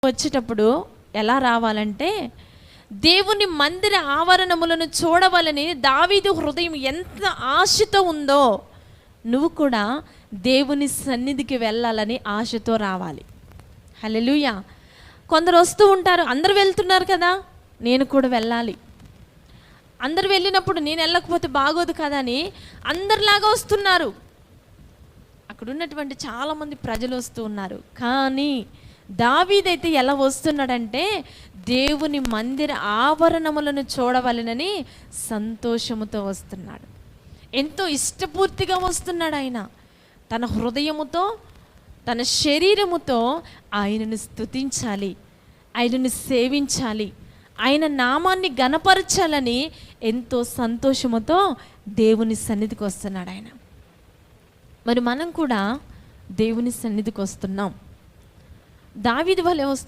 వచ్చేటప్పుడు ఎలా రావాలంటే, దేవుని మందిర ఆవరణములను చూడవాలని దావీదు హృదయం ఎంత ఆశతో ఉందో, నువ్వు కూడా దేవుని సన్నిధికి వెళ్ళాలని ఆశతో రావాలి. హల్లెలూయా. కొందరు వస్తూ ఉంటారు, అందరు వెళ్తున్నారు కదా, నేను కూడా వెళ్ళాలి. అందరు వెళ్ళినప్పుడు నేను వెళ్ళకపోతే బాగోదు కదా అని అందరిలాగా వస్తున్నారు. అక్కడ ఉన్నటువంటి చాలామంది ప్రజలు వస్తూ ఉన్నారు. కానీ దావీదైతే ఎలా వస్తున్నాడంటే, దేవుని మందిర ఆవరణములను చూడవలెనని సంతోషముతో వస్తున్నాడు. ఎంతో ఇష్టపూర్తిగా వస్తున్నాడు. ఆయన తన హృదయముతో, తన శరీరముతో ఆయనను స్తుతించాలి, ఆయనను సేవించాలి, ఆయన నామాన్ని ఘనపరచాలని ఎంతో సంతోషముతో దేవుని సన్నిధికి వస్తున్నాడు ఆయన. మరి మనం కూడా దేవుని సన్నిధికి వస్తున్నాం. దావీదు వలె వస్తున్నాం.